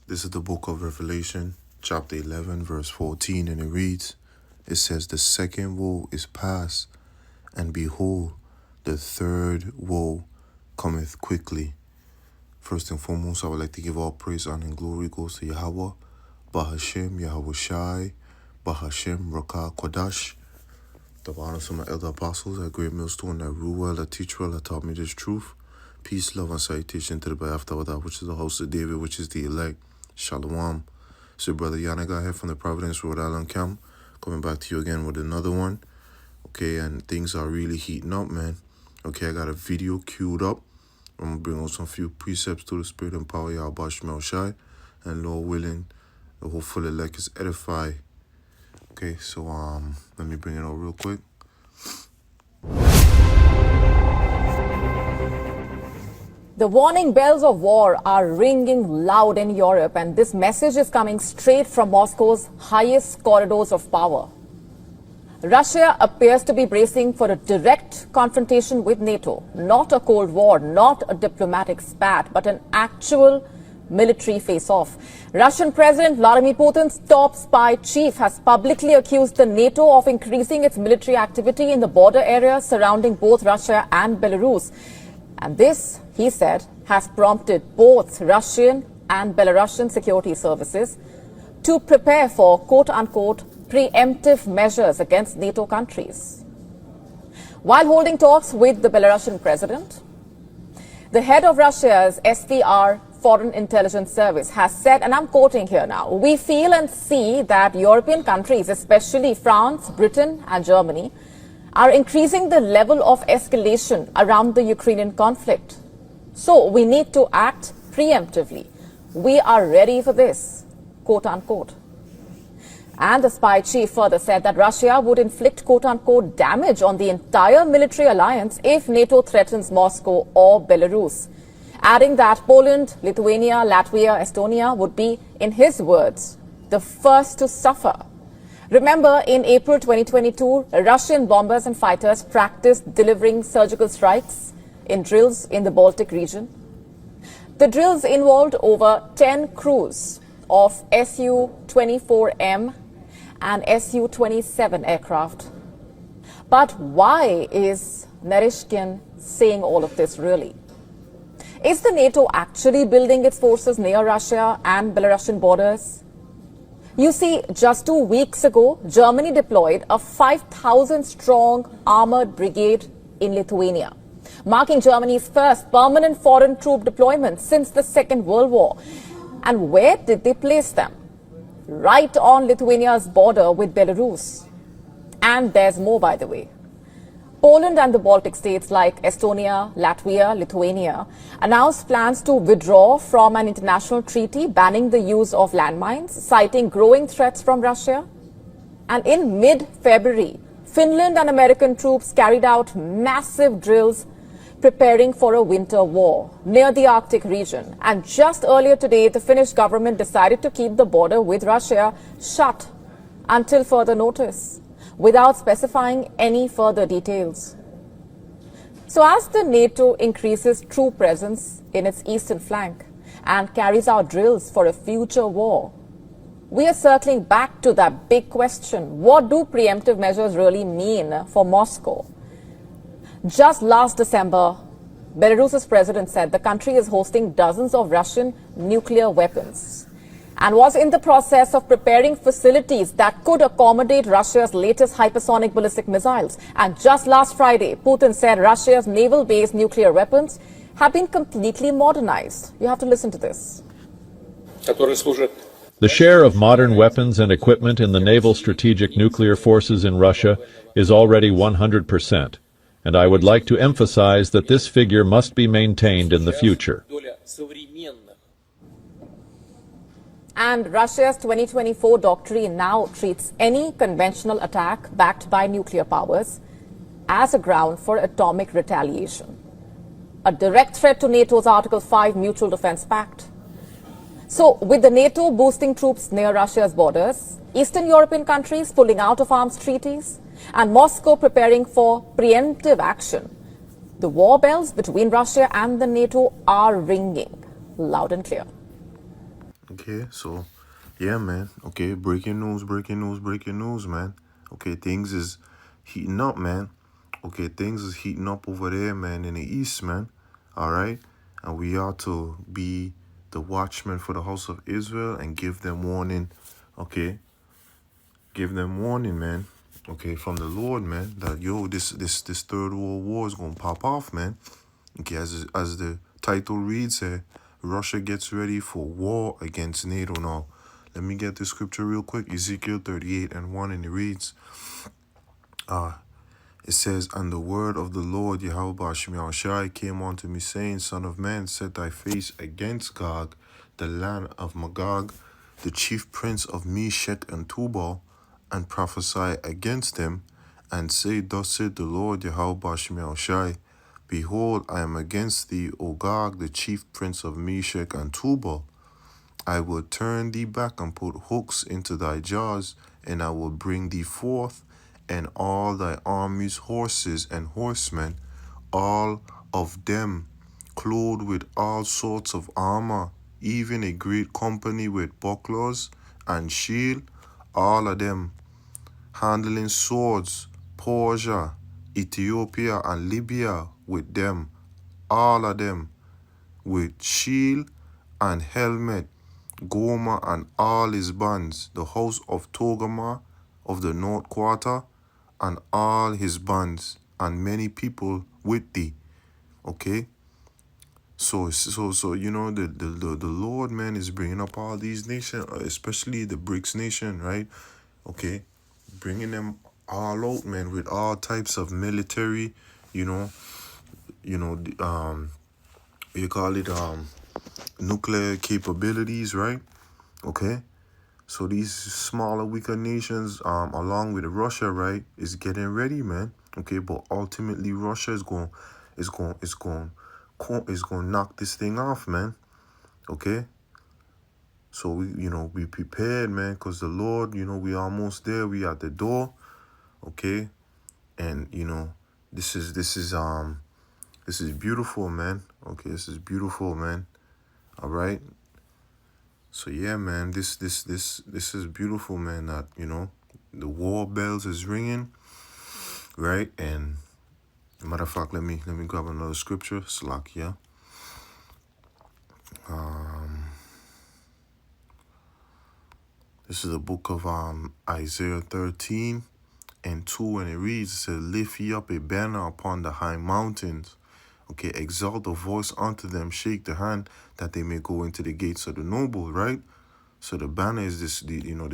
This is the book of Revelation, chapter 11, verse 14, and it reads, it says, the second woe is past, and behold, the third woe cometh quickly. First and foremost, I would like to give all praise, honor, and glory goes to Yahweh, Bahashem, Yahweh Shai, Bahashem, Rakah, Kodash. The honors of my elder apostles, a great millstone that rule well, that teach well, that taught me this truth. Peace, love, and salutation to the Ba'aftawadah, which is the host of David, which is the elect. Shalom. So Brother Yanaga here from the Providence, Rhode Island camp, coming back to you again with another one. Okay, and things are really heating up, man. Okay, I got a video queued up. I'm going to bring out some few precepts to the spirit and power, Yahweh Shemel Shai, and Lord willing, the whole full elect is edified. Okay, so let me bring it out real quick. The warning bells of war are ringing loud in Europe, and this message is coming straight from Moscow's highest corridors of power. Russia appears to be bracing for a direct confrontation with NATO, not a Cold War, not a diplomatic spat, but an actual military face-off. Russian President Vladimir Putin's top spy chief has publicly accused the NATO of increasing its military activity in the border area surrounding both Russia and Belarus. And this, he said, has prompted both Russian and Belarusian security services to prepare for, quote-unquote, preemptive measures against NATO countries. While holding talks with the Belarusian president, the head of Russia's SVR Foreign Intelligence Service has said, and I'm quoting here now, we feel and see that European countries, especially France, Britain and Germany, are increasing the level of escalation around the Ukrainian conflict. So we need to act preemptively. We are ready for this, quote unquote. And the spy chief further said that Russia would inflict, quote unquote, damage on the entire military alliance if NATO threatens Moscow or Belarus, adding that Poland, Lithuania, Latvia, Estonia would be, in his words, the first to suffer. Remember, in April 2022, Russian bombers and fighters practiced delivering surgical strikes in drills in the Baltic region. The drills involved over 10 crews of Su-24M and Su-27 aircraft. But why is Naryshkin saying all of this really? Is the NATO actually building its forces near Russia and Belarusian borders? You see, just 2 weeks ago, Germany deployed a 5,000-strong armored brigade in Lithuania, marking Germany's first permanent foreign troop deployment since the Second World War. And where did they place them? Right on Lithuania's border with Belarus. And there's more, by the way. Poland and the Baltic states like Estonia, Latvia, Lithuania announced plans to withdraw from an international treaty banning the use of landmines, citing growing threats from Russia. And in mid-February, Finland and American troops carried out massive drills preparing for a winter war near the Arctic region. And just earlier today, the Finnish government decided to keep the border with Russia shut until further notice, without specifying any further details. So as the NATO increases troop presence in its eastern flank and carries out drills for a future war, we are circling back to that big question: what do preemptive measures really mean for Moscow? Just last December, Belarus's president said the country is hosting dozens of Russian nuclear weapons and was in the process of preparing facilities that could accommodate Russia's latest hypersonic ballistic missiles. And just last Friday, Putin said Russia's naval-based nuclear weapons have been completely modernized. You have to listen to this. The share of modern weapons and equipment in the naval strategic nuclear forces in Russia is already 100%, and I would like to emphasize that this figure must be maintained in the future. And Russia's 2024 doctrine now treats any conventional attack backed by nuclear powers as a ground for atomic retaliation, a direct threat to NATO's Article 5 Mutual Defense Pact. So, with the NATO boosting troops near Russia's borders, Eastern European countries pulling out of arms treaties, and Moscow preparing for preemptive action, the war bells between Russia and the NATO are ringing loud and clear. Okay, so yeah, man. Okay, breaking news, man. Okay, things is heating up, man. Okay, things is heating up over there, man, in the east, man. All right, and we are to be the watchmen for the house of Israel and give them warning. Okay, give them warning, man. Okay, from the Lord, man, that yo, this third world war is gonna pop off, man. Okay, as the title reads here, Russia gets ready for war against NATO now. Let me get the scripture real quick. Ezekiel 38:1, and it reads, it says, "And the word of the Lord Yahweh Bashim Shai came unto me, saying, Son of man, set thy face against Gog, the land of Magog, the chief prince of Meshech and Tubal, and prophesy against him, and say, Thus said the Lord Yahweh Bashim Shai, Behold, I am against thee, O Gog, the chief prince of Meshech and Tubal. I will turn thee back and put hooks into thy jaws, and I will bring thee forth, and all thy armies, horses and horsemen, all of them clothed with all sorts of armor, even a great company with bucklers and shield, all of them handling swords, Persia, Ethiopia, and Libya with them, all of them with shield and helmet, Gomer and all his bands, the house of Togarmah of the north quarter, and all his bands, and many people with thee. Okay, so you know the Lord, man, is bringing up all these nations, especially the BRICS nation, right? Okay, bringing them all out, man, with all types of military, you know, you call it nuclear capabilities, right? Okay, so these smaller, weaker nations, along with Russia, right, is getting ready, man. Okay, but ultimately Russia is going to knock this thing off, man. Okay, so we be prepared, man, because the Lord, we almost there. We at the door. Okay, and this is beautiful, man. Okay, this is beautiful, man. All right. So yeah, man, this is beautiful, man. That the war bells is ringing, right? And matter of fact, let me grab another scripture. Slakia. This is the book of Isaiah 13:2, and it reads, it says, "Lift ye up a banner upon the high mountains. Okay, exalt the voice unto them, shake the hand, that they may go into the gates of the noble," right? So the banner is this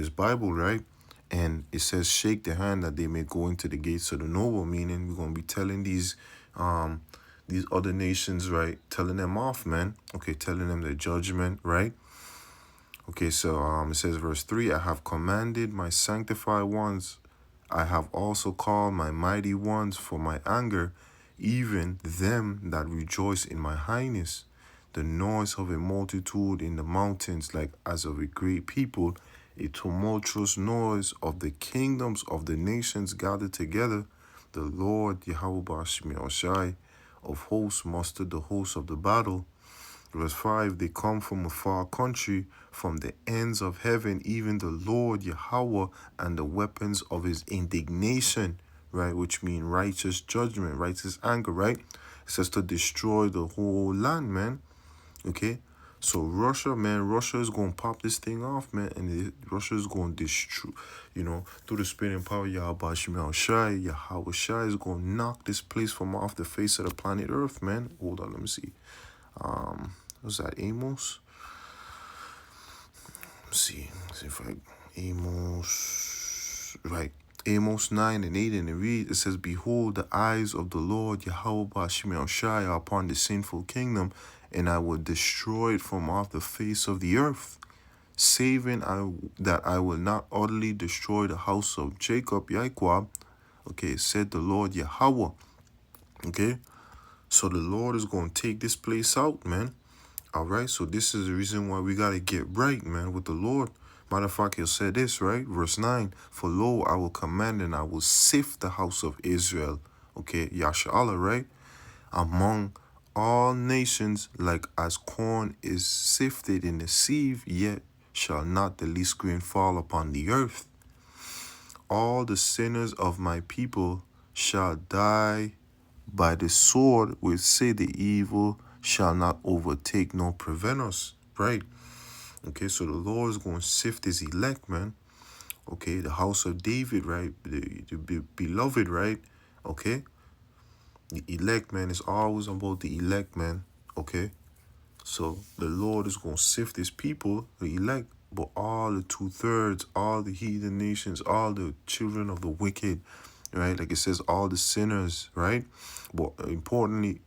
Bible, right? And it says, shake the hand that they may go into the gates of the noble, meaning we're going to be telling these other nations, right? Telling them off, man. Okay, telling them the judgment, right? Okay, so it says, verse 3, "I have commanded my sanctified ones. I have also called my mighty ones for my anger, even them that rejoice in my highness. The noise of a multitude in the mountains, like as of a great people, a tumultuous noise of the kingdoms of the nations gathered together. The Lord Yahweh Bashmi Shai of hosts mustered the hosts of the battle." Verse 5, "They come from a far country, from the ends of heaven, even the Lord Yahweh, and the weapons of his indignation," right? Which mean righteous judgment, righteous anger, right? It says to destroy the whole land, man. Okay? So Russia, man, Russia is going to pop this thing off, man. And Russia is going to destroy, through the spirit and power of Yahweh Shemel Shai, Yahweh Shai is going to knock this place from off the face of the planet Earth, man. Hold on, let me see. Was that Amos? Let's see if Amos, right? Amos 9:8, and it reads, it says, "Behold, the eyes of the Lord Yahweh Bashim Shai are upon the sinful kingdom, and I will destroy it from off the face of the earth, saving that I will not utterly destroy the house of Jacob, Yaquab." Okay, said the Lord Yahweh. Okay, so the Lord is going to take this place out, man. All right, so this is the reason why we got to get right, man, with the Lord. Matter of fact, he'll say this, right? Verse 9, "For lo, I will command and I will sift the house of Israel." Okay, Yasha Allah, right? "Among all nations, like as corn is sifted in the sieve, yet shall not the least grain fall upon the earth. All the sinners of my people shall die by the sword, which say the evil shall not overtake nor prevent us. Right? Okay, so the Lord is going to sift his elect, man. Okay, the house of David, right? The beloved, right? Okay, the elect, man, is always about the elect, man. Okay, so the Lord is going to sift his people, the elect, but all the 2/3, all the heathen nations, all the children of the wicked, right? Like it says, all the sinners, right? But importantly,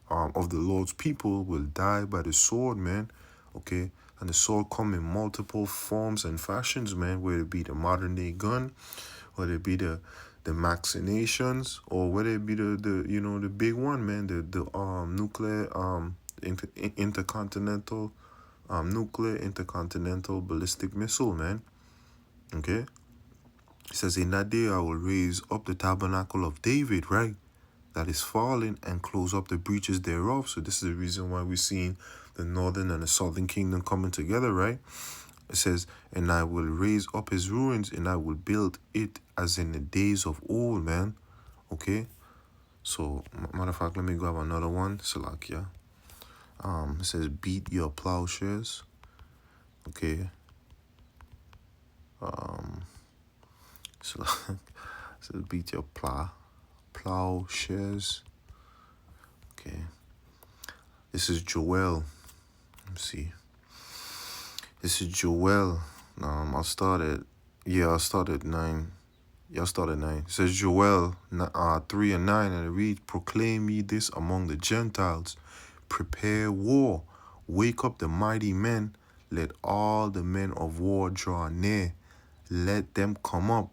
of the Lord's people will die by the sword, man. Okay, and the sword come in multiple forms and fashions, man. Whether it be the modern day gun, whether it be the vaccinations, or whether it be the you know, the big one, man, the nuclear intercontinental nuclear intercontinental ballistic missile, man. Okay, it says, in that day I will raise up the tabernacle of David, right, that is fallen, and close up the breaches thereof. So this is the reason why we're seeing the northern and the southern kingdom coming together, right? It says, and I will raise up his ruins, and I will build it as in the days of old, man. Okay, so matter of fact, let me grab another one. Salakia. It says, beat your plowshares. Okay. So, so beat your plowshares. Okay. This is Joel. Let's see. This is Joel. I'll start at 9. Y'all start at 9. It says Joel 3 and 9, and it reads, proclaim ye this among the Gentiles. Prepare war. Wake up the mighty men. Let all the men of war draw near. Let them come up.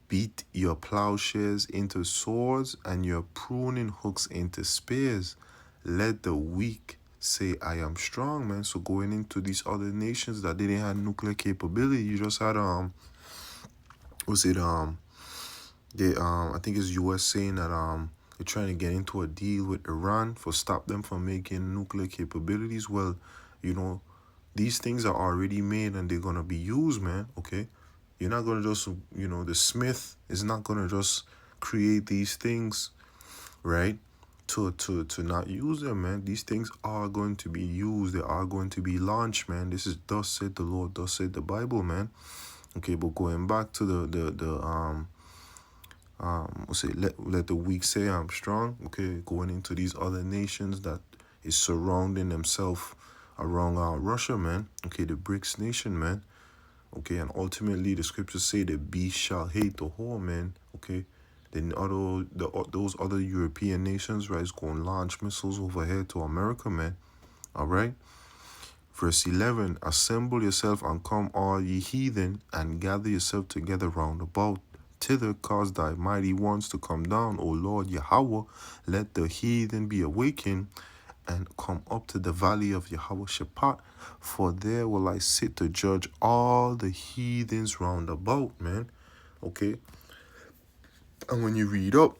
Beat your plowshares into swords and your pruning hooks into spears. Let the weak say, I am strong, man. So going into these other nations that didn't have nuclear capability, you just had I think it's US saying that they're trying to get into a deal with Iran for stop them from making nuclear capabilities. Well, you know, these things are already made and they're gonna be used, man. Okay, you're not gonna just, you know, the smith is not gonna just create these things, right, to not use them, man. These things are going to be used. They are going to be launched, man. This is thus said the Lord, thus said the Bible, man. Okay, but going back to let the weak say I'm strong. Okay, going into these other nations that is surrounding themselves around Russia, man. Okay, the BRICS nation, man. Okay, and ultimately the scriptures say the beast shall hate the whore, man. Okay, then those other European nations, right, is going to launch missiles overhead to America, man. All right. Verse 11, assemble yourself and come all ye heathen, and gather yourself together round about. Thither cause thy mighty ones to come down, O Lord Yahweh. Let the heathen be awakened, and come up to the valley of Yahweh Shaphat, for there will I sit to judge all the heathens round about, man. Okay. And when you read up,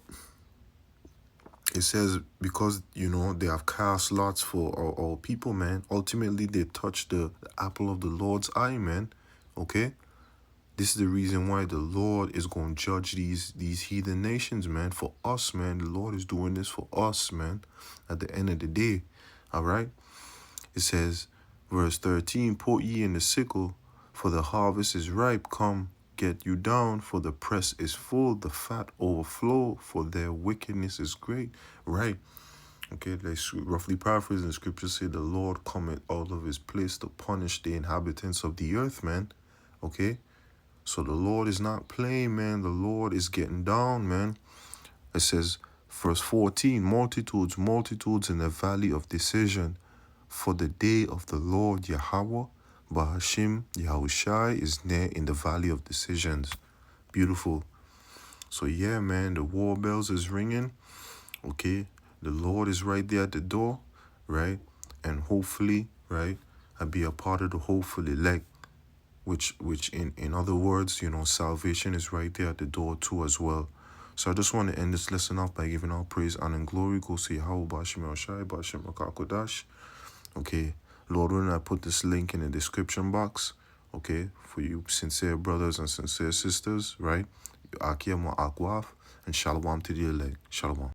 it says, because, you know, they have cast lots for all people, man. Ultimately, they touch the apple of the Lord's eye, man. Okay? This is the reason why the Lord is going to judge these heathen nations, man. For us, man. The Lord is doing this for us, man. At the end of the day. All right? It says, verse 13, put ye in the sickle, for the harvest is ripe. Come, get you down, for the press is full, the fat overflow, for their wickedness is great. Right? Okay, let's roughly paraphrase the scripture say the Lord cometh out of his place to punish the inhabitants of the earth, man. Okay? So the Lord is not playing, man. The Lord is getting down, man. It says, verse 14, multitudes, multitudes in the valley of decision. For the day of the Lord Yahweh, Bahashim Yahushai, is near in the valley of decisions. Beautiful. So yeah, man, the war bells is ringing. Okay, the Lord is right there at the door, right? And hopefully, right, I'll be a part of the hopeful elect, which in other words, you know, salvation is right there at the door too as well. So I just want to end this lesson off by giving all praise, honor, and glory. Go say how Bashim Shai, Bashim Makakodash. Okay. Lord, when I put this link in the description box, okay, for you sincere brothers and sincere sisters, right? Akia Mo Akwaf, and Shalom to the elect. Shalom.